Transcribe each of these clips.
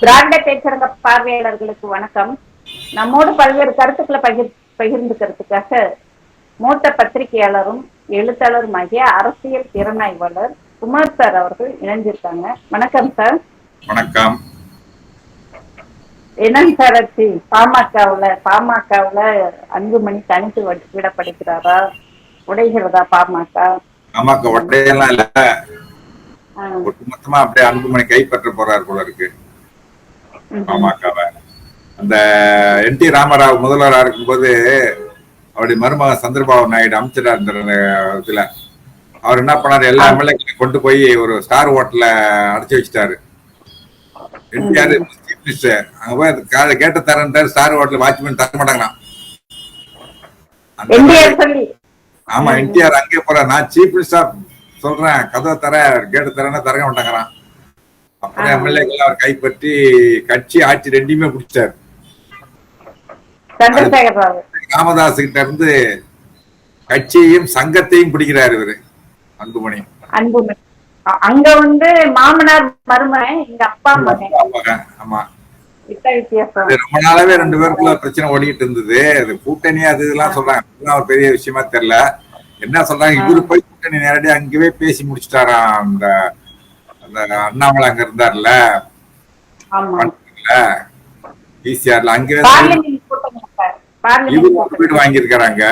திராவிட பேச்சரங்க பார்வையாளர்களுக்கு வணக்கம். நம்மோடு பல்வேறு கருத்துக்களை பகிர்ந்துக்கிறதுக்காக மூத்த பத்திரிகையாளரும் எழுத்தாளருமாகிய அரசியல் திறனாய்வாளர் குமார் சார் அவர்கள் இணைஞ்சிருக்காங்க. வணக்கம் சார். வணக்கம். என்னங்க சார் ஆச்சு? பாமகவுல அன்புமணி தனித்து விடப்படுகிறாரா? உடைகிறதா பாமக? பாமக உடையெல்லாம் இல்ல, ஒட்டுமொத்தமா அப்படியே அன்புமணி கைப்பற்ற போறாரு போல இருக்கு பாமகவை. அந்த என்.டி. ராமராவ் முதல்வரா இருக்கும்போது அவருடைய மருமகன் சந்திரபாபு நாயுடு அமைச்சரா இருந்த இதுல அவர் என்ன பண்ணாரு, எல்லா எம்எல்ஏக்களையும் கொண்டு போய் ஒரு ஸ்டார் ஹோட்டல்ல அடைச்சு வச்சுட்டாரு. என்டிஆர் சீஃப் மினிஸ்டர் அங்க போய் கேட்ட தரேன், ஸ்டார் ஹோட்டல் வாட்ச்மேன் தர மாட்டாங்களாம். ஆமா, என்டிஆர் அங்கே போற, நான் சீஃப் மினிஸ்டர் சொல்றேன், கதவை தர கேட்டு தரேன்னா தரங்க மாட்டாங்கிறான். அப்புறம் எம்எல்ஏக்கள் அவர் கைப்பற்றி கட்சி ஆட்சி ரெண்டையுமே பிடிச்சாரு. ராமதாஸ் கிட்ட இருந்து கட்சியையும் சங்கத்தையும் பிடிக்கிறாரு இவரு அன்புமணி. அங்க மாமனார் மருமகன், இங்க அப்பா மகன். ஆமா, ரொம்ப நாளாவே ரெண்டு பேருக்குள்ள பிரச்சனை ஓடிட்டு இருந்தது. அது கூட்டணி அது இதெல்லாம் சொல்றாங்க, ஒரு பெரிய விஷயமா தெரியல. என்ன சொல்றாங்க, இவரு போய் கூட்டணி நேரடியா அங்கேயே பேசி முடிச்சுட்டாராம். அந்த அண்ணாமலை அங்க இருந்தார்ல ஈசிஆர்ல, அங்கே இவரும் ஒரு வீடு வாங்கியிருக்காங்க.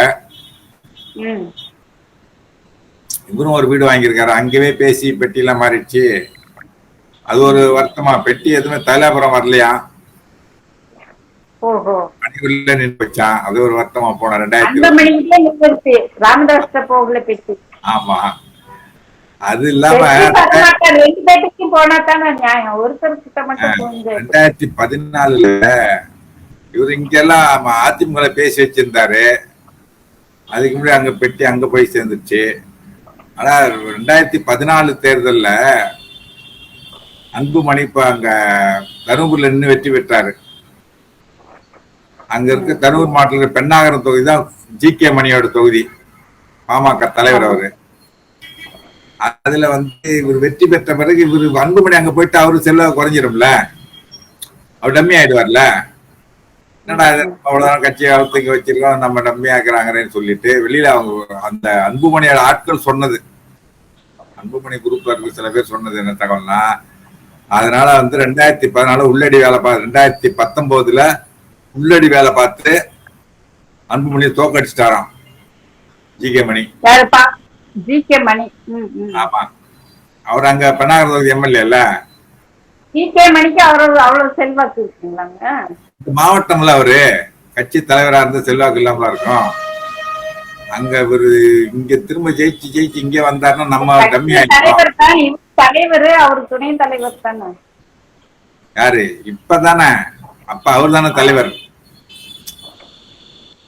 இவரும் ஒரு வீடு வாங்கியிருக்காரு, அங்கேயே பேசி பெட்டி எல்லாம் மாறிடுச்சு. அது ஒரு வருத்தமா, பெட்டி எதுவுமே தலையாபுரம் வரலையா, நின்று வச்சான். அது ஒரு வருத்தமா போன 2000. ஆமா, அது இல்லாம 2014 இவரு இங்கெல்லாம் அதிமுக பேசி வச்சிருந்தாரு. அதுக்கு முன்னாடி அங்க பெட்டி அங்க போய் சேர்ந்துச்சு. ஆனா 2014 தேர்தல்ல அன்புமணி இப்ப அங்க தருமபுரியில நின்று வெற்றி பெற்றாரு. அங்க இருக்க தருமபுரி மாவட்டத்தில் பெண்ணாகரம் தொகுதி தான் ஜி.கே. மணியோட தொகுதி, பாமக தலைவர் அவரு. அதுல இவர் வெற்றி பெற்ற பிறகு இவரு அன்புமணி அங்க போயிட்டு அவரு செல்வாக்கு குறைஞ்சிரும்ல, அவர் டம்மி ஆயிடுவார்ல. என்னடா அவ்வளவுதான் கட்சியை வளர்த்துங்க வச்சிருக்கோம், நம்ம டம்மி ஆக்குறாங்கன்னு சொல்லிட்டு வெளியில அவங்க அந்த அன்புமணியோட ஆட்கள் சொன்னது, அன்புமணி குரூப்ல இருக்கு சில பேர் சொன்னது என்ன தகவல்னா, அதனால 2014 உள்ளடி வேலை 2019 உள்ளடி வேலை பார்த்து அன்புமணி தோக்கடிச்சிட்டாராம் ஜி.கே. மணி. ஆமா, அவர் அங்க பெண்ணாகரம் தொகுதி எம்எல்ஏ இல்ல. ஜி.கே. மணிக்கு அவ்வளவு செல்வாக்கு இருக்குங்களாங்க மாவட்டம்ல, அவரு கட்சி தலைவரா இருந்து செல்வாக்கு இல்லாம இருக்கும். அங்க இவரு இங்க திரும்ப ஜெயிச்சு இங்க வந்தாருன்னா நம்ம கம்மி ஆயிடும். தலைவர் அவரு துணை தலைவர் தானே. யாரு இப்பதானே? அப்ப அவர் தானே தலைவர்.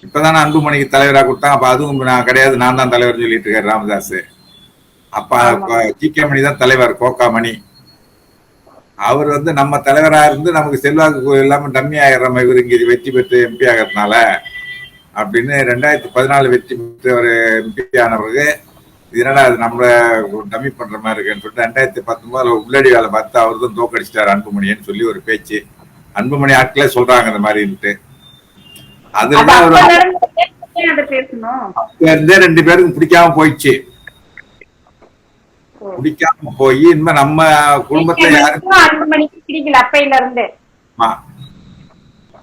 இப்பதானே அன்புமணிக்கு தலைவரா கொடுத்தாங்க. அப்ப அதுவும் நான் கிடையாது, நான் தான் தலைவர் சொல்லிட்டு இருக்காரு ராமதாஸ். அப்ப ஜி.கே. மணி தான் தலைவர், கோகா மணி. அவர் நம்ம தலைவரா இருந்து நமக்கு செல்வாக்கு இல்லாம டம்மி ஆகிடுறோம் இவரு இங்க வெற்றி பெற்று எம்பி ஆகிறதுனால அப்படின்னு 2014 வெற்றி பெற்று ஒரு எம்பி ஆன பிறகு இதனால அது நம்மள டம்மி பண்ற மாதிரி இருக்குன்னு சொல்லிட்டு 2019 உள்ளடி வேலை பார்த்து அவர் தான் தோக்கடிச்சிட்டாரு அன்புமணின்னு சொல்லி ஒரு பேச்சு அன்புமணி ஆட்களே சொல்றாங்க இந்த மாதிரின்ட்டு. அதுலதான் ரெண்டு பேருக்கும் பிடிக்காம போயிடுச்சு. பிடிக்காம போய் இனிமே நம்ம குடும்பத்துல யாரும்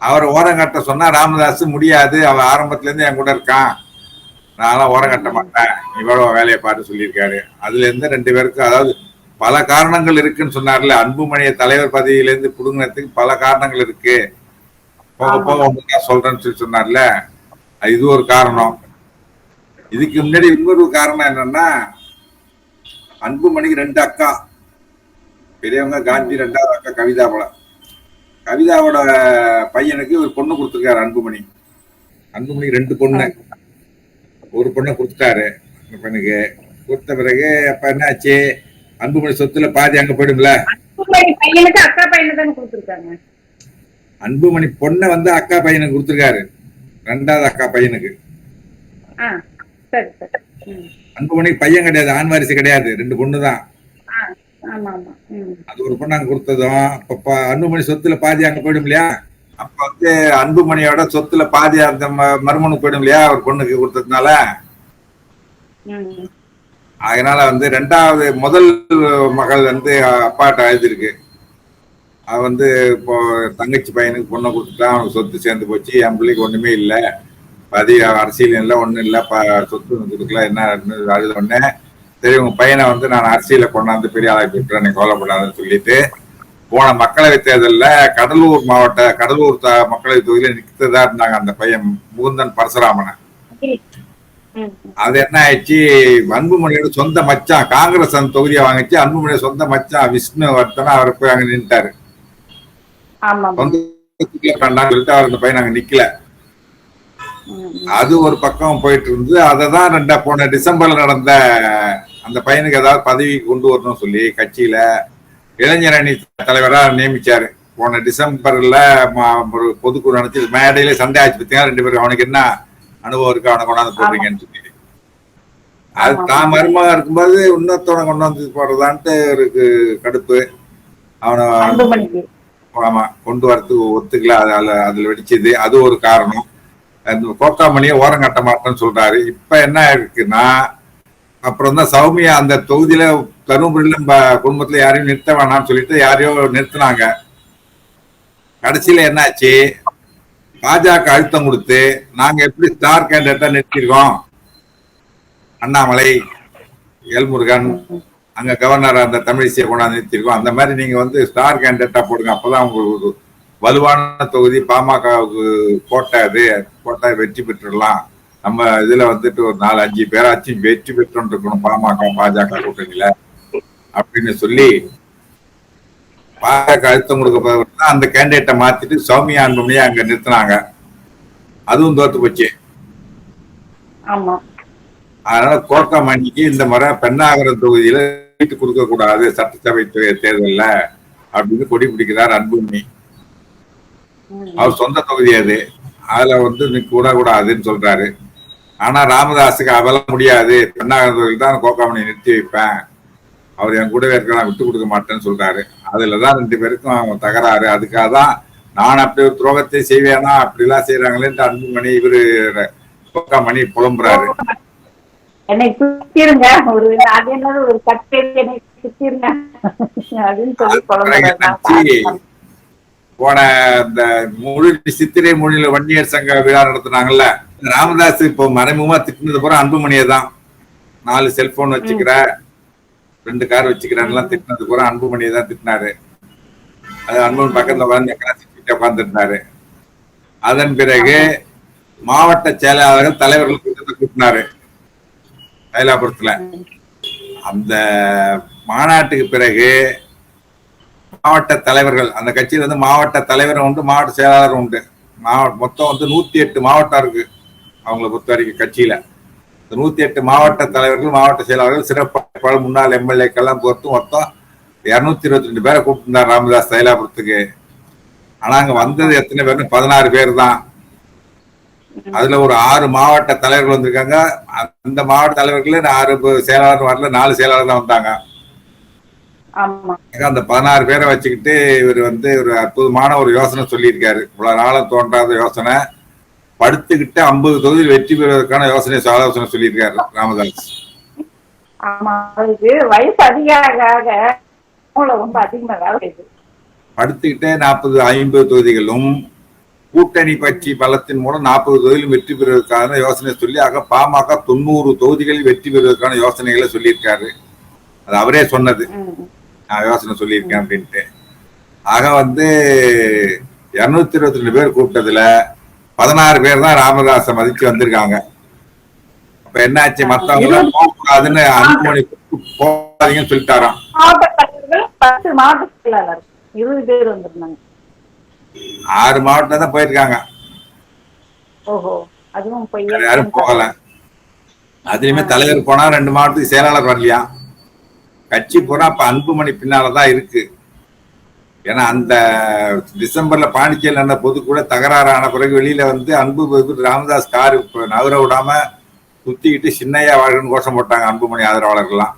அவர் ஓரங்கட்ட சொன்னா ராமதாஸ் முடியாது, அவ ஆரம்பத்துல இருந்து என் கூட இருக்கான், நான் ஓரம் கட்ட மாட்டேன், இவ்வளவு வேலையை பார்த்து சொல்லியிருக்காரு. அதுல இருந்து ரெண்டு பேருக்கு அதாவது பல காரணங்கள் இருக்குன்னு சொன்னார்ல, அன்புமணிய தலைவர் பதவியில இருந்து புடுங்கினதுக்கு பல காரணங்கள் இருக்கு, போக போக உங்களுக்கு சொல்றேன்னு சொல்லி சொன்னார்ல, இது ஒரு காரணம். இதுக்கு முன்னாடி இன்னொரு காரணம் என்னன்னா, அன்புமணிக்கு 2 அக்கா, பெரியவங்க காந்தி, 2வது அக்கா கவிதா. போல கவிதாவோட பையனுக்கு ஒரு பொண்ணு கொடுத்துருக்காரு அன்புமணி. அன்புமணிக்கு 2 பொண்ணு, ஒரு பொண்ணை கொடுத்துட்டாரு. அந்த பெண்ணுக்கு கொடுத்த பிறகு அப்ப என்ன ஆச்சு, அன்புமணி சொத்துல பாதி அங்க போயிடும்ல. அன்புமணி பொண்ணை அக்கா பையனுக்கு கொடுத்துருக்காரு, 2வது அக்கா பையனுக்கு. அன்புமணிக்கு பையன் கிடையாது, ஆண் வாரிசு கிடையாது, 2 பொண்ணு தான். ஆமா ஆமா. அது ஒரு பொண்ணு அங்க கொடுத்ததும் அப்ப அன்புமணி சொத்துல பாதி அங்க போயிடும் இல்லையா. அப்ப வந்து அன்புமணியோட சொத்துல பாதி அந்த மருமனுக்கு போயிடும் இல்லையா ஒரு பொண்ணுக்கு கொடுத்ததுனால. அதனால வந்து ரெண்டாவது முதல் மகள் வந்து அப்பாட்ட எழுதிருக்கு. அவ வந்து இப்போ தங்கச்சி பையனுக்கு பொண்ணை கொடுத்துட்டா அவனுக்கு சொத்து சேர்ந்து போச்சு, என் பிள்ளைக்கு ஒண்ணுமே இல்லை, அரசியல் இல்லை, ஒண்ணும் இல்லை, சொத்து கொடுக்கல, என்ன அழுத உடனே சரி உங்க பையனை வந்து நான் அரசியல கொண்டாந்து பெரிய ஆளாக்கி விட்டுறேன், நீ கவலைப்படாதுன்னு சொல்லிட்டு போன மக்களவை தேர்தலில் கடலூர் மக்களவை தொகுதியில நிற்கிறதா இருந்தாங்க அந்த பையன் முகுந்தன் பரசுராமனை. அது என்ன ஆயிடுச்சு, அன்புமணியோட சொந்த மச்சான் காங்கிரஸ் அந்த தொகுதியை வாங்கிச்சு, அன்புமணியோட சொந்த மச்சான் விஷ்ணு வர்த்தனா அவர் போய் அங்க நின்ட்டாரு. சொல்லிட்டு அவர் அந்த பையன் அங்க நிக்கல. அது ஒரு பக்கம் போயிட்டு இருந்து அததான் போன டிசம்பர்ல நடந்த அந்த பையனுக்கு ஏதாவது பதவி கொண்டு வரணும்னு சொல்லி கட்சியில இளைஞர் அணி தலைவரா நியமிச்சாரு. போன டிசம்பர்ல ஒரு பொதுக்குழு நடத்தி மேடையில சண்டை ஆச்சு பார்த்தீங்கன்னா 2 பேரும் அவனுக்கு என்ன அனுபவம் இருக்கு அவனை கொண்டாந்து போடுறீங்கன்னு சொல்லி. அது தான் மருமகன் இருக்கும்போது இன்னொருத்தவனை கொண்டாந்து போடுறதான்ட்டு ஒரு கடுப்பு. அவனை ஆமா கொண்டு வரத்துக்கு ஒத்துக்கல, அதுல வெடிச்சது. அது ஒரு காரணம். கோக்காமணியை ஓரம் கட்ட மாட்டேன்னு சொல்றாரு. இப்ப என்ன இருக்குன்னா அப்புறம் தான் சௌமியா அந்த தொகுதியில தருமபுரியில குடும்பத்துல யாரையும் நிறுத்த வேணாம்னு சொல்லிட்டு யாரையோ நிறுத்தினாங்க. கடைசியில என்னாச்சு, பாஜக அழுத்தம் கொடுத்து நாங்க எப்படி ஸ்டார் கேண்டிடேட்டா நிறுத்திருக்கோம், அண்ணாமலை, எல்முருகன், அங்க கவர்னர் அந்த தமிழிசையை கொண்டாந்து நிறுத்திருக்கோம், அந்த மாதிரி நீங்க வந்து ஸ்டார் கேண்டிடேட்டா போடுங்க, அப்பதான் உங்களுக்கு வலுவான தொகுதி, பாமகவுக்கு கோட்டை, அது கோட்டை வெற்றி பெற்றுடலாம், நம்ம இதுல வந்துட்டு ஒரு 4-5 பேராச்சும் வெற்றி பெற்று இருக்கணும் பாஜக கூட்டணியில அப்படின்னு சொல்லி பாஜக அழுத்தம் கொடுக்க அந்த கேண்டிடேட்டை மாத்திட்டு சௌமியா அன்புமணியை அங்க நிறுத்தினாங்க. அதுவும் தோத்து போச்சு. அதனால கோக்காமணிக்கு இந்த முறை பெண்ணாகரம் தொகுதியில சீட்டு கொடுக்க கூடாது சட்டசபை தேர்தல்ல அப்படின்னு கொடி பிடிக்கிறார் அன்புமணி. அவர் சொந்த தொகுதி அது, அதுல வந்து கூடாதுன்னு சொல்றாரு. ஆனா ராமதாஸுக்கு அவெல்லாம் முடியாது, பெண்ணாகரம் தொகுதியில் தான் கோக்காமணி நிறுத்தி வைப்பேன், அவர் என் கூடவே இருக்கலாம், விட்டு கொடுக்க மாட்டேன்னு சொல்றாரு. அதுலதான் 2 பேருக்கும் தகராறு. அதுக்காக தான் நான் அப்படி ஒரு துரோகத்தை செய்வேனா, அப்படிலாம் செய்யறாங்களேன்னு அன்புமணி இவரு கோக்காமணி புலம்புறாரு. என்னை சுத்திருங்க, அது என்னது ஒரு கட்டேரி, என்னை சுத்திருங்க அப்படின்னு சொல்லி புலம்புறாரு. போன இந்த சித்திரை மொழியில வன்னியர் சங்க விழா நடத்தினாங்கல்ல, ராமதாஸ் இப்போ மறைமுகமா திட்டினது பூரா அன்புமணியை தான். 4 செல்போன் வச்சுக்கிற, 2 கார் வச்சுக்கிறேன்லாம் திட்டினது பூரா அன்புமணியை தான் திட்டினாரு. அது அன்புமணி பக்கத்துல உட்கார்ந்து இருந்தாரு. அதன் பிறகு மாவட்ட செயலாளர்கள் தலைவர்கள் கூட்டத்தை கூட்டினாரு மயிலாபுரத்துல. அந்த மாநாட்டுக்கு பிறகு மாவட்ட தலைவர்கள், அந்த கட்சியில வந்து மாவட்ட தலைவரும் உண்டு, மாவட்ட செயலாளரும் உண்டு. மொத்தம் வந்து 108 மாவட்டம் இருக்கு அவங்களை பொறுத்த வரைக்கும் கட்சியில. 108 மாவட்ட தலைவர்கள், மாவட்ட செயலாளர்கள், சிறப்பு முன்னாள் எம்எல்ஏக்கெல்லாம் பொறுத்து மொத்தம் 222 பேரை கூப்பிட்டுருந்தார் ராமதாஸ் தைலாபுரத்துக்கு. ஆனா அங்க வந்தது எத்தனை பேர்னு 16 பேர் தான். அதுல ஒரு 6 மாவட்ட தலைவர்கள் வந்திருக்காங்க. அந்த மாவட்ட தலைவர்களே 6 செயலாளர் வரல, 4 செயலாளர் தான் வந்தாங்க. அந்த 16 பேரை வச்சுக்கிட்டு இவர் வந்து ஒரு அற்புதமான ஒரு யோசனை சொல்லியிருக்காரு. இவ்வளவு நாளும் தோன்றாத யோசனை, படுத்துக்கிட்டு 50 தொகுதியில் வெற்றி பெறுவதற்கான ஆலோசனை சொல்லியிருக்காரு ராமதாஸ். வயசு அதிகமாக படுத்துக்கிட்டே 40-50 தொகுதிகளும் கூட்டணி கட்சி பலத்தின் மூலம் 40 தொகுதியிலும் வெற்றி பெறுவதற்கான யோசனை சொல்லி ஆக பாமக 90 தொகுதிகளில் வெற்றி பெறுவதற்கான யோசனைகளை சொல்லியிருக்காரு. அது அவரே சொன்னது, நான் யோசனை சொல்லியிருக்கேன் அப்படின்ட்டு. ஆக வந்து 222 பேர் கூப்பிட்டதுல 16 பேர் தான் ராமதாஸை மதிச்சு வந்திருக்காங்க. அப்ப என்னாச்சு, மத்தவங்க எல்லாம் போகக்கூடாதுன்னு அன்புமணி போகாதீங்கன்னு சொல்லிட்டாராம். 6 மாவட்டம் தான் போயிருக்காங்க, யாரும் போகல. அதுலயுமே தலைவர் போனா 2 மாவட்டத்துக்கு செயலாளர் வரலையா. கட்சி பூரா அப்ப அன்புமணி பின்னாலதான் இருக்கு. ஏன்னா அந்த டிசம்பர்ல பாண்டிச்சேரியில் நடந்த பொதுக்கூட தகராறான பிறகு வெளியில வந்து ராமதாஸ் காரு நகர விடாம சுத்திக்கிட்டு சின்னையா வாழ்கன்னு கோஷம் போட்டாங்க அன்புமணி ஆதரவாளர்கள்லாம்.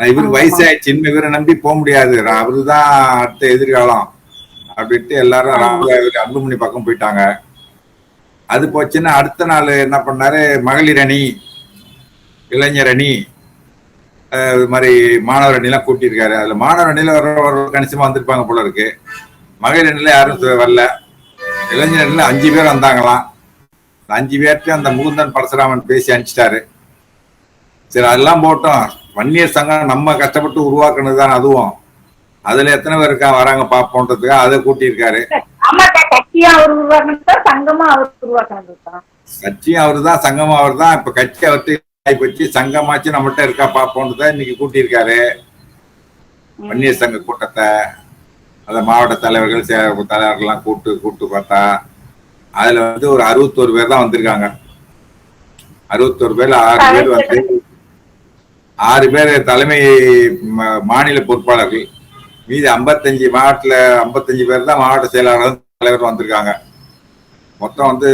இவருக்கு வயசாயிடுச்சு, இன்னும் இவரை நம்பி போக முடியாது, அவருதான் அடுத்த எதிர்காலம் அப்படின்ட்டு எல்லாரும் அன்புமணி பக்கம் போயிட்டாங்க. அது போச்சுன்னா அடுத்த நாள் என்ன பண்ணாரு, மகளிர் அணி, இளைஞர் அணி, இது மாதிரி மாணவர் அணிலாம் கூட்டியிருக்காரு. அதுல மாணவர் அணியில வர கணிசமா வந்திருப்பாங்க போல இருக்கு. மகளிர் அணியில யாரும் வரல. இளைஞர் அணியில 5 பேர் வந்தாங்களாம். 5 பேர்ட்டு அந்த முகுந்தன் பரசுராமன் பேசி அனுப்பிச்சிட்டாரு. சரி, அதெல்லாம் போட்டோம், வன்னியர் சங்கம் நம்ம கஷ்டப்பட்டு உருவாக்குனதுதான் அதுவும். அதுல எத்தனை பேர் இருக்கா வராங்க பாப்போன்றதுக்காக அதை கூட்டியிருக்காரு. கட்சியும் அவரு உருவாக்குனதுதான், சங்கமும் அவரு உருவாக்குனதுதான். கட்சியும் அவரு தான், சங்கமும் அவர் தான். இப்ப கட்சி அவர்கிட்ட போச்சு, சங்கமாச்சு நம்மகிட்ட இருக்கா பாப்போன்றத இன்னைக்கு கூட்டியிருக்காரு வன்னியர் சங்க கூட்டத்தை. அந்த மாவட்ட தலைவர்கள் தலைவர்கள்லாம் கூட்டு பார்த்தா அதுல வந்து ஒரு 61 பேர் தான் வந்திருக்காங்க. 61 பேர்ல 6 பேர் வந்து 6 பேர் தலைமை மாநில பொறுப்பாளர்கள். மீதி 55 மாவட்டத்துல 55 பேர் தான் மாவட்ட செயலாளர் தலைவர் வந்திருக்காங்க. மொத்தம் வந்து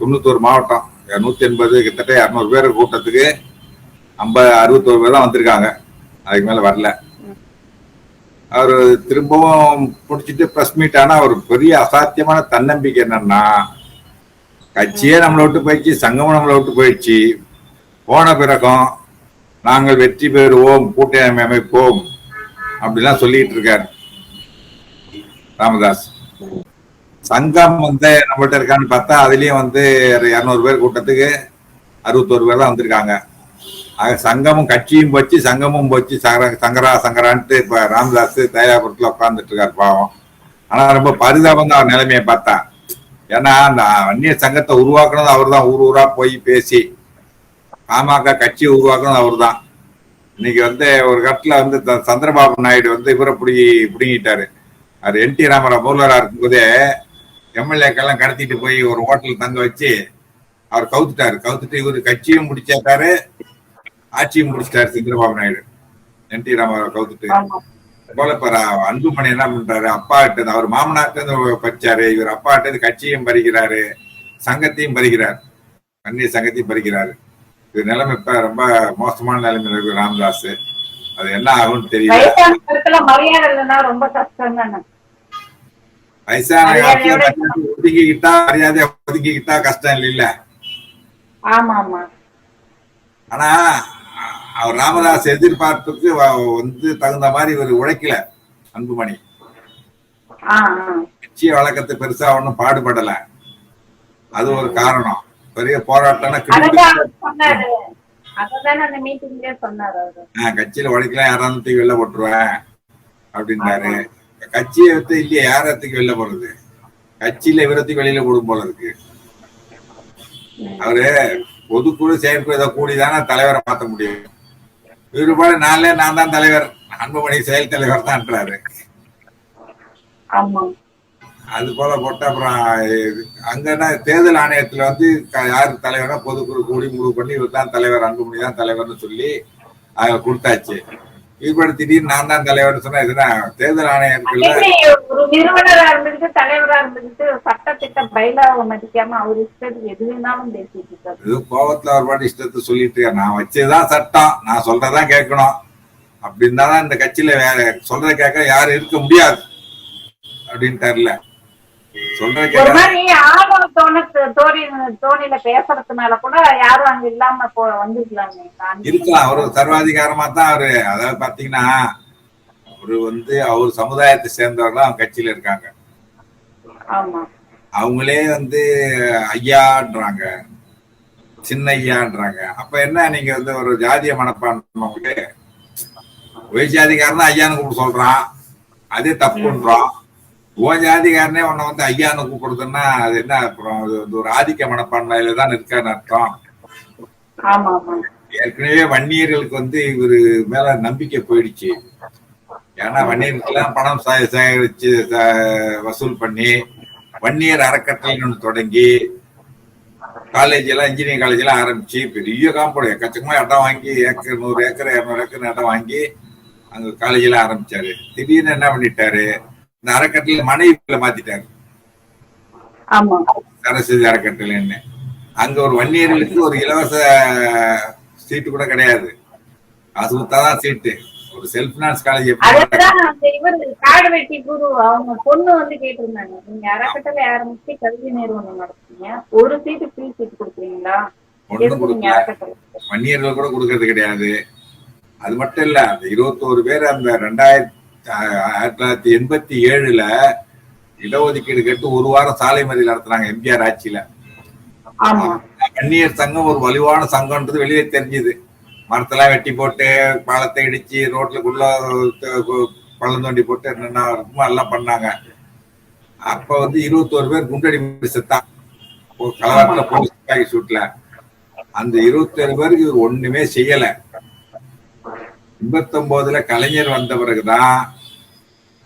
91 மாவட்டம், 180, கிட்டத்தட்ட 200 பேர் கூட்டத்துக்கு 61 பேர் தான் வந்திருக்காங்க. அதுக்கு மேல வரல. அவரு திரும்பவும் முடிச்சுட்டு பிரஸ் மீட். ஆனா ஒரு பெரிய அசாத்தியமான தன்னம்பிக்கை என்னன்னா, கட்சியே நம்மளை விட்டு போயிடுச்சு, சங்கமும் நம்மளை விட்டு போயிடுச்சு, போன பிறகும் நாங்கள் வெற்றி பெறுவோம், கூட்டணி அமைப்போம் அப்படிலாம் சொல்லிட்டு இருக்காரு ராமதாஸ். சங்கம் வந்து நம்மகிட்ட இருக்கான்னு பார்த்தா அதுலயும் வந்து 200 பேர் கூட்டத்துக்கு 61 பேர் தான் வந்திருக்காங்க. சங்கமும் கட்சியும் போச்சு, சங்கமும் போச்சு, சங்கரான்ட்டு இப்ப ராமதாஸ் தயாபுரத்துல உட்கார்ந்துட்டு இருக்காரு பாவம். ஆனா ரொம்ப பரிதாபம் தான் அவர் நிலைமையை பார்த்தா. ஏன்னா அந்த வன்னியர் சங்கத்தை உருவாக்குனது அவர் தான், ஊர் ஊரா போய் பேசி பாமக கட்சியை உருவாக்குனது அவர் தான். இன்னைக்கு வந்து ஒரு கட்டத்துல வந்து சந்திரபாபு நாயுடு வந்து இவரை பிடிங்கிட்டாரு. அவர் NT ராமராவ் முதல்வராக இருக்கும்போதே எம்எல்ஏக்கெல்லாம் கடத்திட்டு போய் ஒரு ஹோட்டல் தங்க வச்சு அவர் கவுத்துட்டு இவரு கட்சியும் முடிச்சாரு, ஆட்சியும் முடிச்சிட்டாரு சந்திரபாபு நாயுடு. NT ராமராவ் கவுத்துட்டு போல இப்ப அன்புமணி என்ன பண்றாரு, அப்பா கிட்ட அவர் மாமனார்ட்ட பறிச்சாரு, இவர் அப்பா கிட்ட கட்சியும் பறிக்கிறாரு, சங்கத்தையும் பறிக்கிறார், வன்னியர் சங்கத்தையும் பறிக்கிறாரு. இது நிலைமை இப்ப ரொம்ப மோசமான நிலைமையில இருக்கு ராமதாஸ். அது என்ன ஆகும்னு தெரியல. மரியாதை இல்லைன்னா ரொம்ப கஷ்டம் தானே. வயசான காலத்துல ஒதுக்கிக்கிட்டா மரியாதையா ஒதுக்கிக்கிட்டா கஷ்டம் இல்ல. ஆமா ஆமா. ஆனா அவர் ராமதாஸ் எதிர்பார்ப்புக்கு வந்து தகுந்த மாதிரி இவர் உழைக்கல அன்புமணி. கட்சிய வழக்கத்தை பெருசா ஒன்னும் பாடுபடல. அது ஒரு காரணம். பெரிய போராட்டம் கட்சியில உழைக்கலாம், யாராவது வெளில போட்டுருவேன் அப்படின்னாரு. கட்சியை விட்டு இல்லையா யாரத்துக்கு வெளில போறது, கட்சியில இவரத்துக்கு வெளியில போடும் போல இருக்கு. அவரு பொதுக்குழு செயற்குழு இதை கூடிதானே தலைவரை மாற்ற முடியும். இவருபாடு நான் தான் தலைவர், அன்புமணி செயல் தலைவர் தான்றாரு. அது போல போட்டு அப்புறம் அங்கன்னா தேர்தல் ஆணையத்துல வந்து யாரு தலைவரா பொதுக்குழு கூடி முடிவு பண்ணி இவர் தான் தலைவர், அன்புமணி தான் தலைவர்னு சொல்லி அதை கொடுத்தாச்சு. இதுபடி திடீர்னு நான் தான் தலைவர்னு சொன்னா இதுதான் தேர்தல் ஆணையத்துல ஒரு நிறுவனரா இருந்துட்டு தலைவரா இருந்துட்டு சட்டத்திட்ட பயிலாக மதிக்காம அவர் இஷ்டத்துக்கு எது வேணாலும் பேசிட்டு இருக்காரு. இது கோபத்துல ஒரு பாட்டு இஷ்டத்தை சொல்லிட்டு நான் வச்சதுதான் சட்டம், நான் சொல்றதான் கேட்கணும் அப்படின்னு தான் இந்த கட்சியில வேற சொல்றத கேட்க யாரும் இருக்க முடியாது அப்படின்ட்டார்ல. தோணில பேசுறதுனால கூட யாரும் அங்க இல்லாம இருக்கலாம். அவரு சர்வாதிகாரமா தான் அவரு. அதாவது பாத்தீங்கன்னா அவரு வந்து அவர் சமுதாயத்தை சேர்ந்தவர்கள் அவங்க கட்சியில இருக்காங்க. அவங்களே வந்து ஐயான்றாங்க, சின்ன ஐயான்றாங்க. அப்ப என்ன நீங்க வந்து ஒரு ஜாதிய மனப்பான்மை, ஒய் ஜாதிகாரன் ஐயான்னு கூப்பிட்டு சொல்றான், அதே தப்புன்றான். ஓ ஜாதிகாரனே உன்னை வந்து ஐயான்னு கூப்பிடுறதுன்னா அது என்ன அப்புறம் அது வந்து ஒரு ஆதிக்க மனப்பான்மையில தான் இருக்கான்னு அர்த்தம். ஏற்கனவே வன்னியர்களுக்கு வந்து இவரு மேல நம்பிக்கை போயிடுச்சு. ஏன்னா வன்னியர்களுக்கெல்லாம் பணம் சேகரிச்சு வசூல் பண்ணி வன்னியர் அறக்கட்டளைன்னு ஒன்று தொடங்கி காலேஜ் எல்லாம் இன்ஜினியரிங் காலேஜ் எல்லாம் ஆரம்பிச்சு பெரிய காம்பவுண்ட் எக்கச்சக்கமா இடம் வாங்கி 100 ஏக்கர் 200 ஏக்கர் இடம் வாங்கி அங்க காலேஜ் எல்லாம் ஆரம்பிச்சாரு. திடீர்னு என்ன பண்ணிட்டாரு, இந்த அறக்கட்டளை மனைவியில மாத்திட்டாரு, சரஸ்வதி அறக்கட்டளைன்னு. அங்க ஒரு வன்னியர்களுக்கு ஒரு இலவச சீட்டு கூட கிடையாது. காசு கொடுத்தாதான் சீட்டு. ஒரு செல்ஃப் பினான்ஸ் காலேஜ் எப்படி அதுதான் அந்த இவரு காடு வெட்டி குரு அவங்க பொண்ணு வந்து கேட்டிருந்தாங்க, நீங்க அறக்கட்டளை ஆரம்பிச்சு கல்வி நிறுவனம் நடத்துறீங்க, ஒரு சீட்டு ஃப்ரீ சீட் கொடுக்குறீங்களா, ஒண்ணும் எதுக்கு நீங்க கொடுக்கல. அறக்கட்டளை? வன்னியர்கள் கூட கொடுக்கறது கிடையாது. அது மட்டும் இல்ல, அந்த 21 பேர் அந்த 1987 இடஒதுக்கீடு கேட்டு ஒரு வாரம் சாலை மறியல் நடத்துனாங்க எம்ஜிஆர் ஆட்சியில. ஆமா வன்னியர் சங்கம் ஒரு வலுவான சங்கம்ன்றது வெளியே தெரிஞ்சுது. மரத்தெல்லாம் வெட்டி போட்டு பாலத்தை இடிச்சு ரோட்லுக்குள்ள பள்ளம் தோண்டி போட்டு என்னென்ன இருக்குமோ எல்லாம் பண்ணாங்க. அப்ப வந்து 21 பேர் குண்டடி செத்தான் கலவரத்துல போலீஸ் துப்பாக்கி சூட்ல. அந்த 21 பேருக்கு ஒண்ணுமே செய்யல. 89 கலைஞர் வந்த பிறகுதான்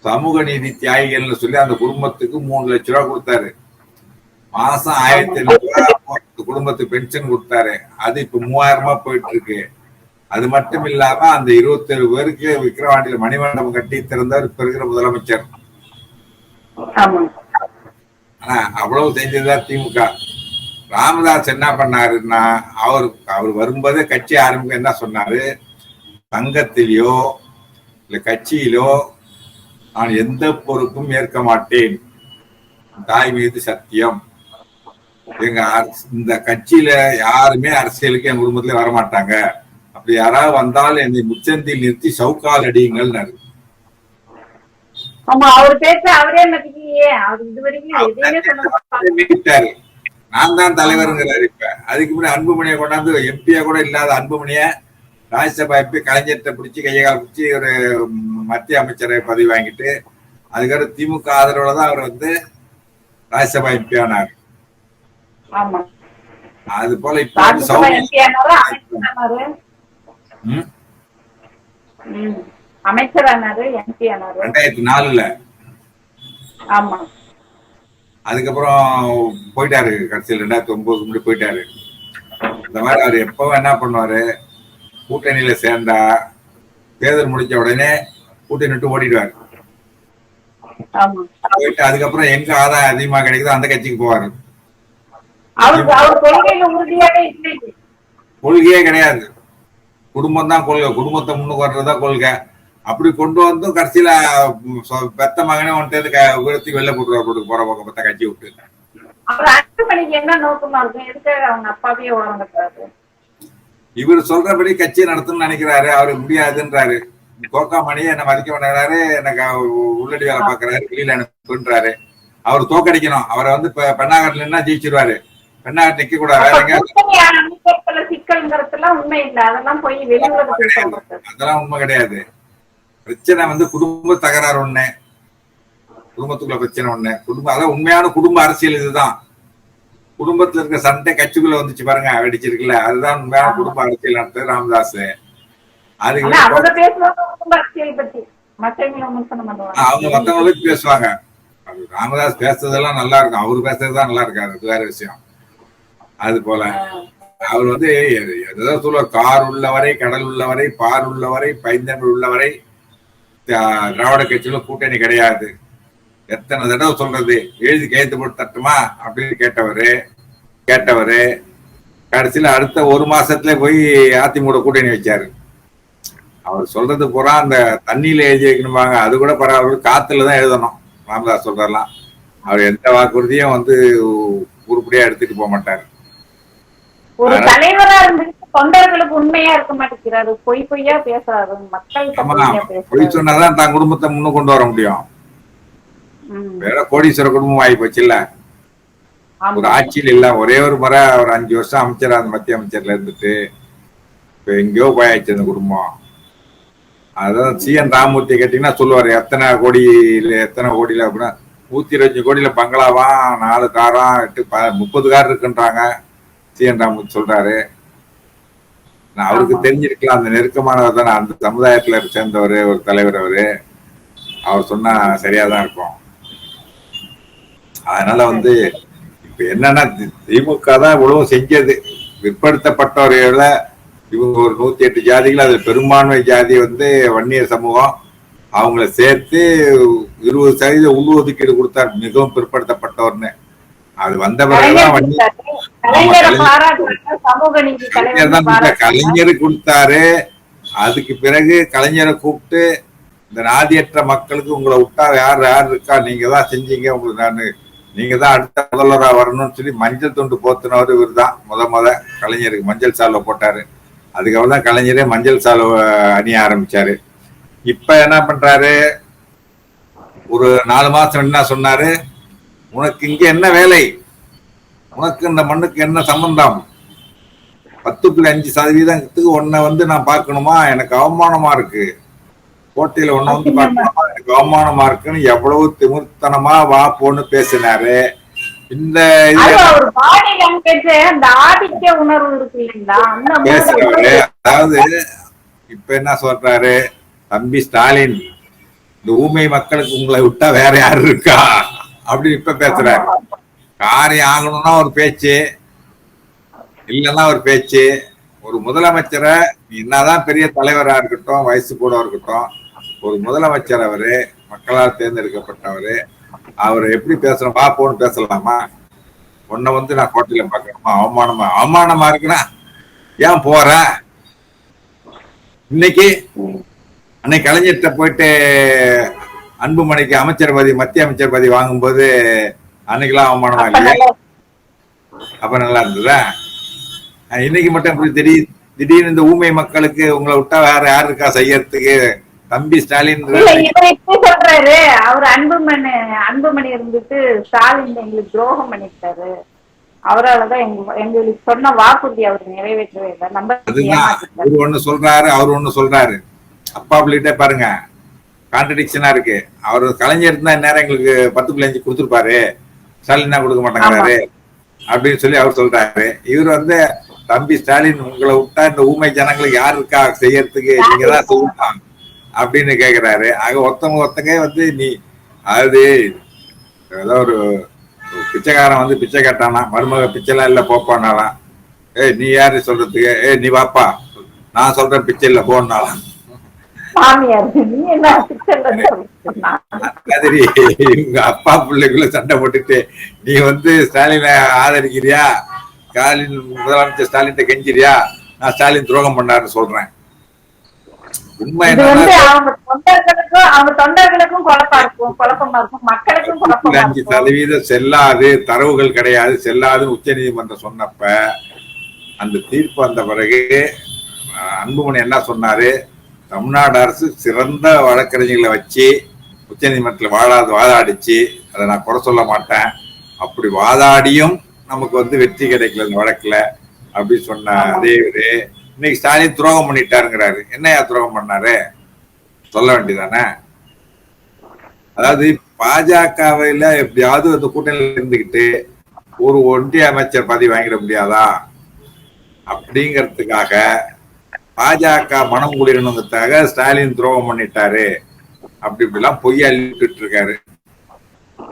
சமூக நீதி தியாகிகள்னு சொல்லி அந்த குடும்பத்துக்கு 3 லட்சம் ரூபாய் கொடுத்தாரு. மாசம் 1500 ரூபாய் குடும்பத்துக்கு பென்ஷன் கொடுத்தாரு. அது இப்ப 3000 போயிட்டு இருக்கு. அது மட்டும் இல்லாம அந்த 27 பேருக்கு விக்கிரவாண்டியில மணிமண்டபம் கட்டி திறந்தார் இப்ப இருக்கிற முதலமைச்சர். ஆனா அவ்வளவு செஞ்சதுதான் திமுக. ராமதாஸ் என்ன பண்ணாருன்னா, அவர் வரும்போதே கட்சி ஆரம்பிக்க என்ன சொன்னாரு, சங்கத்திலோ இல்ல கட்சியிலோ நான் எந்த பொறுப்பும் ஏற்க மாட்டேன், தாய் மீது சத்தியம். எங்க இந்த கட்சியில யாருமே அரசியலுக்கு என் குடும்பத்துல வரமாட்டாங்க, அப்படி யாராவது வந்தாலும் என்னை முச்சந்தில் நிறுத்தி சவுக்கால் அடியுங்கள். நான் தான் தலைவருங்கிறாரு. இப்ப அதுக்கு முன்னாடி அன்புமணியை கொண்டாந்து எம்பியா கூட இல்லாத அன்புமணிய ராஜ்யசபா எம்பி கலைஞர்கிட்ட பிடிச்சி கையகால் பிடிச்சி ஒரு மத்திய அமைச்சரை பதவி வாங்கிட்டு அதுக்கப்புறம் திமுக ஆதரவுல தான் அவர் வந்து ராஜ்யசபா எம்பி ஆனார். அது போல இப்ப 2004 அதுக்கப்புறம் போயிட்டாரு. கடைசியில் 2009 முன்னாடி போயிட்டாரு. இந்த மாதிரி அவர் எப்பவும் என்ன பண்ணுவாரு, கூட்டணியில சேர்ந்தா தேர்தல் முடிஞ்ச உடனே கூட்டணி விட்டு ஓடிடுவாரு. போயிட்டு அதுக்கப்புறம் எங்க ஆதாயம் அதிகமா கிடைக்குதோ அந்த கட்சிக்கு போவாரு. கொள்கையே கிடையாது, குடும்பம் தான் கொள்கை, குடும்பத்தை முன்னுக்கு வர்றதுதான் கொள்கை. அப்படி கொண்டு வந்து கடைசியில பெத்த மகனே வந்துட்டு விடத்துக்கு வெளில போட்டுருவாரு போற பக்கம் பத்த கட்சி விட்டு. இவர் சொல்றபடி கட்சியை நடத்தணும்னு நினைக்கிறாரு, அவருக்கு முடியாதுன்றாரு. தோக்காமணியே என்ன மதிக்க மாட்டேங்கிறாரு, எனக்கு உள்ளடி வேலை பாக்குறாரு, வெளியில அனுப்புன்றாரு. அவர் தோக்கடிக்கணும், அவரை வந்து பெண்ணாகட்ல ஜெயிச்சிருவாரு. பெண்ணாகட் நிக்க கூடாது, வேற எங்கேயாவது. அதெல்லாம் உண்மை கிடையாது. பிரச்சனை வந்து குடும்ப தகராறு ஒண்ணு, குடும்பத்துக்குள்ள பிரச்சனை ஒண்ணு, குடும்பம் அதான் உண்மையான குடும்ப அரசியல். இதுதான் குடும்பத்துல இருக்க சண்டை கட்சிக்குள்ள வந்துச்சு பாருங்க, வெடிச்சிருக்குல்ல, அதுதான் உண்மையான குடும்ப அரசியல் நடத்துறது ராமதாஸ். அதுக்கு அவங்க மத்தவங்களுக்கு பேசுவாங்க. ராமதாஸ் பேசுறதெல்லாம் நல்லா இருக்கும், அவரு பேசுறதுதான் நல்லா இருக்காது, அது வேற விஷயம். அது போல அவர் வந்து எதாவது சொல்லுவார், கார் உள்ளவரை கடல் உள்ளவரை பார் உள்ளவரை பைந்தமிழ் உள்ளவரை திராவிட கட்சியில கூட்டணி கிடையாது. எத்தனை தடவை சொல்றது, எழுதி கையெழுத்து போட்டு தட்டுமா அப்படின்னு கேட்டவரு கடைசியில அடுத்த ஒரு மாசத்துல போய் அதிமுக கூட்டணி வச்சாரு. அவர் சொல்றது பூரா அந்த தண்ணியில எழுதி வைக்கணுமாங்க, அது கூட பரவாயில்ல, காத்துலதான் எழுதணும். ராமதாஸ் சொல்றலாம் அவர் எந்த வாக்குறுதியும் வந்து உருப்படியா எடுத்துட்டு போக மாட்டாரு. ஒரு தலைவரா இருந்துட்டு தொண்டர்களுக்கு உண்மையா இருக்க மாட்டேங்கிறாரு, பொய்யா பேசுறாரு, மக்கள் பொய் சொன்னாதான் தான் குடும்பத்தை முன்னும் கொண்டு வர முடியும். வேற கோடீஸ்வர குடும்பம் ஆகி போச்சு இல்ல, ஒரு ஆட்சியில் இல்ல. ஒரே ஒரு முறை ஒரு 5 வருஷம் அமைச்சரா அந்த மத்திய அமைச்சர்ல இருந்துட்டு இப்ப எங்கேயோ போயாச்சு அந்த குடும்பம். அதான் CN ராமமூர்த்தி கேட்டீங்கன்னா சொல்லுவாரு, எத்தனை கோடியில அப்படின்னா 125 கோடியில பங்களாவா, 4 காரா, 30 கார் இருக்குன்றாங்க CN ராமமூர்த்தி சொல்றாரு. அவருக்கு தெரிஞ்சிருக்கலாம், அந்த நெருக்கமானவர் தானே, அந்த சமுதாயத்துல சேர்ந்தவர், ஒரு தலைவர் அவரு. அவர் சொன்னா சரியாதான் இருக்கும். அதனால வந்து இப்ப என்னன்னா திமுக தான் இவ்வளவு செஞ்சது. பிற்படுத்தப்பட்டவர்கள இவங்க ஒரு 108 ஜாதிகள், அது பெரும்பான்மை ஜாதி வந்து வன்னியர் சமூகம், அவங்கள சேர்த்து 20% உள்ஒதுக்கீடு கொடுத்தார், மிகவும் பிற்படுத்தப்பட்டவர்னு. அது வந்த பிறகுதான் கலைஞர் கொடுத்தாரு. அதுக்கு பிறகு கலைஞரை கூப்பிட்டு இந்த நாதியற்ற மக்களுக்கு உங்களை விட்டா யார் யார் இருக்கா, நீங்க தான் செஞ்சீங்க, உங்களுக்கு நீங்க தான் அடுத்த முதல்வரா வரணும்னு சொல்லி மஞ்சள் துண்டு போத்துனவர் இவர் தான். முத கலைஞருக்கு மஞ்சள் சால்வை போட்டாரு. அதுக்கப்புறம் தான் கலைஞரே மஞ்சள் சால்வை அணிய ஆரம்பிச்சாரு. இப்ப என்ன பண்றாரு, ஒரு 4 மாசம் என்ன சொன்னாரு, உனக்கு இங்க என்ன வேலை, உனக்கு இந்த மண்ணுக்கு என்ன சம்பந்தம், 10.5% உன்னை நான் பார்க்கணுமா, எனக்கு அவமானமா இருக்கு, கோட்டையில உன்னை பார்க்கணுமா, எனக்கு அவமானமா இருக்குன்னு எவ்வளவு திமிர்த்தனமா வா போன்னு பேசினாரு. இந்த பேசுறவரு அதாவது இப்ப என்ன சொல்றாரு, தம்பி ஸ்டாலின் இந்த ஊமை மக்களுக்கு உங்களை விட்டா வேற யாரு இருக்கா அப்படின்னு இப்ப பேசுறாரு. காரியம் ஆகணும்னா ஒரு பேச்சு, இல்லைன்னா ஒரு பேச்சு. ஒரு முதலமைச்சரை என்னதான் பெரிய தலைவரா இருக்கட்டும், வயசு கூட இருக்கட்டும், ஒரு முதலமைச்சர் அவரு மக்களால் தேர்ந்தெடுக்கப்பட்டவரு, அவரை எப்படி பேசணும், பாப்போன்னு பேசலாமா? உன்னை நான் கோட்டையில பாக்கணுமா, அவமானமா இருக்குன்னா ஏன் போற? இன்னைக்கு அன்னைக்கு கலைஞர்கிட்ட போயிட்டு அன்புமணிக்கு அமைச்சர் பதவி, மத்திய அமைச்சர் பதவி வாங்கும்போது அன்னைக்கெல்லாம் அவமானமா இல்லையா? அப்ப நல்லா இருந்ததா? இன்னைக்கு மட்டும் எப்படி திடீர்னு இந்த ஊமை மக்களுக்கு உங்களை விட்டா வேற யாரு இருக்கா செய்யறதுக்கு? தம்பி ஸ்டாலின் சொல்றாரு, அவர் அன்புமணி இருந்துட்டு ஸ்டாலின் எங்களுக்கு துரோகம் பண்ணிட்டாரு, அவராலதான் எங்களுக்கு சொன்ன வாக்குறுதி அவர் நிறைவேற்றவே இல்லை. நம்ம ஒண்ணு சொல்றாரு, அவர் ஒண்ணு சொல்றாரு. அப்பா பிள்ளைகிட்டே பாருங்க, கான்ட்ரடிக்ஷனா இருக்கு. அவர் கலைஞர் இருந்தா நேரம் எங்களுக்கு 10.5 கொடுத்துருப்பாரு, ஸ்டாலின் தான் கொடுக்க மாட்டேங்கிறாரு அப்படின்னு சொல்லி அவர் சொல்றாரு. இவர் தம்பி ஸ்டாலின் உங்களை விட்டா இந்த ஊமை ஜனங்களுக்கு யாரு இருக்கா செய்யறதுக்கு, நீங்க தான் செய்யலாம் அப்படின்னு கேக்குறாரு. ஆக ஒருத்தங்க நீ அதாவது ஏதோ ஒரு பிச்சைக்காரன் பிச்சை கேட்டானா, மருமக பிச்சைலாம் இல்ல போப்பானாலாம், நீ யாரு சொல்றதுக்கு, நீ வாப்பா நான் சொல்றேன் பிச்சை இல்ல போனாலாம். மாதிரி இவங்க அப்பா பிள்ளைக்குள்ள சண்டை போட்டுட்டு நீ ஸ்டாலினை ஆதரிக்கிறியா, ஸ்டாலின் முதலமைச்சர் ஸ்டாலின் கெஞ்சிரியா, நான் ஸ்டாலின் துரோகம் பண்ணாருன்னு சொல்றேன். உண்மை என்னன்னா 5% செல்லாது, தரவுகள் கிடையாது, செல்லாதுன்னு உச்ச நீதிமன்றம் சொன்னப்ப அந்த தீர்ப்பு வந்த பிறகு அன்புமணி என்ன சொன்னாரு, தமிழ்நாடு அரசு சிறந்த வழக்கறிஞர்களை வச்சு உச்ச நீதிமன்றத்தில் வாதாடிச்சு, அதை நான் குறை சொல்ல மாட்டேன், அப்படி வாதாடியும் நமக்கு வெற்றி கிடைக்கல இந்த வழக்குல அப்படின்னு சொன்ன அதே இன்னைக்கு ஸ்டாலின் துரோகம் பண்ணிட்டாருங்கிறாரு. என்னையா துரோகம் பண்ணாரு சொல்ல வேண்டியதானே? அதாவது பாஜகவில எப்படியாவது அந்த கூட்டணியில இருந்துகிட்டு ஒரு ஒன்றிய அமைச்சர் பதவி வாங்கிட முடியாதா அப்படிங்கிறதுக்காக, பாஜக மனம் குளிரணுங்கிறதுக்காக ஸ்டாலின் துரோகம் பண்ணிட்டாரு அப்படி இப்படிலாம் பொய்யா அள்ளிட்டு இருக்காரு.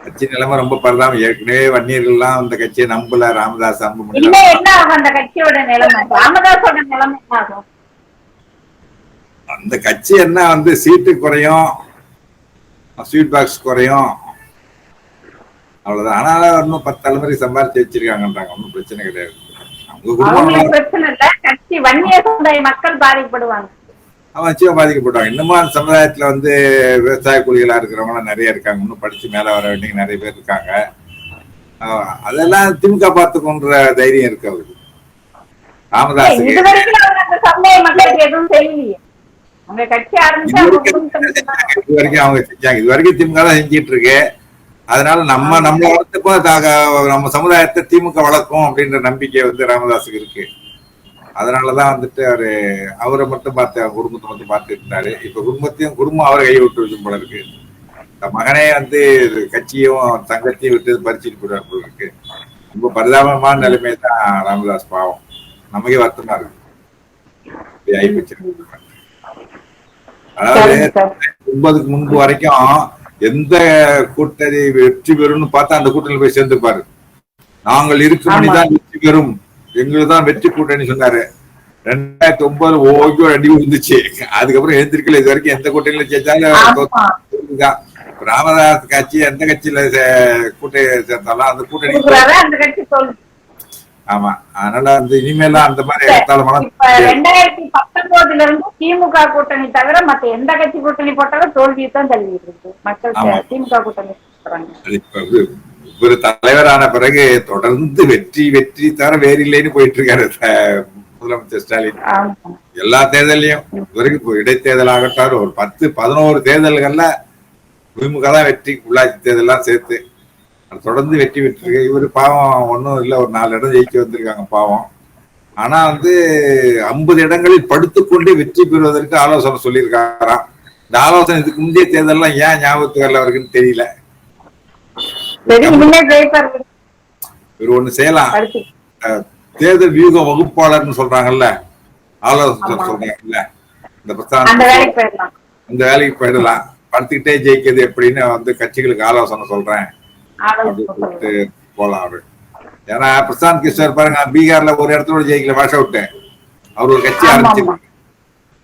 கட்சி நிலைமை ரொம்ப பரதாம. ஏற்கனவே வன்னியர்கள்லாம் அந்த கட்சியை நம்பல, ராமதாஸ் அன்புமணி. அந்த கட்சி என்ன சீட்டு குறையும், ஸ்வீட் பாக்ஸ் குறையும், அவ்வளவுதான். ஆனால இன்னும் 10 தலைமுறை சம்பாதிச்சு வச்சிருக்காங்கன்றாங்க, ஒன்னும் பிரச்சனை கிடையாது. அவங்க குடும்பம் பிரச்சனை இல்ல, கட்சி வன்னிய சமுதாய மக்கள் பாதிக்கப்படுவாங்க, அவன் பாதிக்கப்படுவாங்க. இன்னமும் அந்த சமுதாயத்துல விவசாய கூலிகளா இருக்கிறவங்க நிறைய இருக்காங்க, இன்னும் படிச்சு மேல வர வேண்டிய நிறைய பேர் இருக்காங்க. அதெல்லாம் திமுக பார்த்துக்கொன்ற தைரியம் இருக்கு அவருக்கு. ராமதாஸ் இது வரைக்கும் அவங்க செஞ்சாங்க, இது வரைக்கும் திமுக தான் செஞ்சிட்டு இருக்கு. அதனால நம்ம வளர்த்துக்கும் நம்ம சமுதாயத்தை திமுக வளர்க்கும் அப்படின்ற நம்பிக்கை ராமதாஸுக்கு இருக்கு. அதனாலதான் அவரை மட்டும் பார்த்து குடும்பத்தை மட்டும் பார்த்துட்டு இருந்தாரு. இப்ப குடும்பம் அவரை கையை விட்டு வைக்கும் போல இருக்கு. மகனே கட்சியும் தங்கத்தையும் விட்டு பறிச்சுட்டு போயிடுவார் போல இருக்கு. ரொம்ப பரிதாபமான நிலைமை தான் ராமதாஸ். பாவம், நமக்கே வருத்தமா இருக்கு. அதாவது 9க்கு முன்பு வரைக்கும் எந்த கூட்டணி வெற்றி பெறும்னு பார்த்தா அந்த கூட்டணி போய் சேர்ந்துப்பாரு. நாங்கள் இருக்கும்படிதான் வெற்றி பெறும், எங்களுக்கு தான் வெற்றி கூட்டணி சொன்னாரு. 2009 ஓகே அடி விழுந்துச்சு. அதுக்கப்புறம் எழுந்திருக்கல. இது வரைக்கும் எந்த கூட்டணியில சேர்த்தாலும் ராமதாஸ் கட்சி எந்த கட்சியில கூட்டணி சேர்த்தாலும் அந்த கூட்டணி ஆமா. அதனால வந்து இனிமேலாம் அந்த மாதிரி ஏத்தாளமெல்லாம் இப்ப 2019 இருந்து திமுக கூட்டணி தவிர மத்த எந்த கட்சி கூட்டணி போட்டாலும் தோல்வியை தான் தள்ளிட்டு இருக்கு மக்கள். ஆமா. திமுக கூட்டணி போறாங்க. இப்ப இவரு தலைவரான பிறகு தொடர்ந்து வெற்றி வெற்றி தவிர வேறு இல்லைன்னு போயிட்டு இருக்காரு முதலமைச்சர் ஸ்டாலின். ஆமா. எல்லா தேர்தலையும் இவருக்கு இப்போ இடைத்தேர்தல் ஆகட்டும் ஒரு 10-11 தேர்தல்கள்ல திமுக தான் வெற்றி, உள்ளாட்சி தேர்தலாம் சேர்த்து தொடர்ந்து வெற்றி பெற்றிருக்கு. இவரு பாவம் ஒன்றும் இல்லை, ஒரு 4 இடம் ஜெயிக்க வந்திருக்காங்க பாவம். ஆனா வந்து 50 இடங்களில் படுத்துக்கொண்டே வெற்றி பெறுவதற்கு ஆலோசனை சொல்லியிருக்காராம். இந்த ஆலோசனை இதுக்கு முந்தைய தேர்தல்லாம் ஏன் ஞாபகத்துக்கு வரல அவருக்குன்னு தெரியல. இவர் ஒண்ணு செய்யலாம், தேர்தல் வியூக வகுப்பாளர்னு சொல்றாங்கல்ல, ஆலோசனை சொல்றாங்கல்ல, இந்த பிரச்சாரம் அந்த வேலைக்கு போயிடலாம். படுத்துக்கிட்டே ஜெயிக்கிறது எப்படின்னு வந்து கட்சிகளுக்கு ஆலோசனை சொல்றேன் அப்படின்னு போலாம் அவரு. ஏன்னா பிரசாந்த் கிஷோர் பாருங்க, பீகார்ல ஒரு இடத்துல ஜெயிக்கல, வாஷ் அவுட். அவர் ஒரு கட்சி ஆரம்பிச்சிருக்காரு,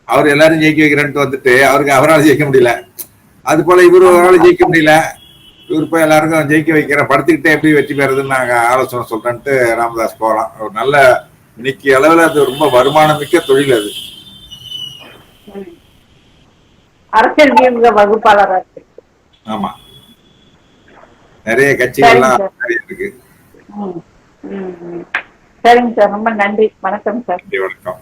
அவர் எல்லாரும் ஜெயிக்க வைக்கிறேன்ட்டு வந்துட்டு அவரால் ஜெயிக்க முடியல. அது போல இவரு அவரால் ஜெயிக்க முடியல, இவர் போய் எல்லாருக்கும் ஜெயிக்க வைக்கிறேன், படுத்துக்கிட்டே எப்படி வெற்றி பெறதுன்னு நாங்க ஆலோசனை சொல்றேன்ட்டு ராமதாஸ் போகலாம். ஒரு நல்ல இன்னைக்கு அளவுல அது ரொம்ப வருமானம் மிக்க தொழில் அது. அரசியல் வகுப்பாளர். ஆமா, நிறைய கட்சிகள்லாம் இருக்கு. சரிங்க சார், ரொம்ப நன்றி. வணக்கம் சார். வணக்கம்.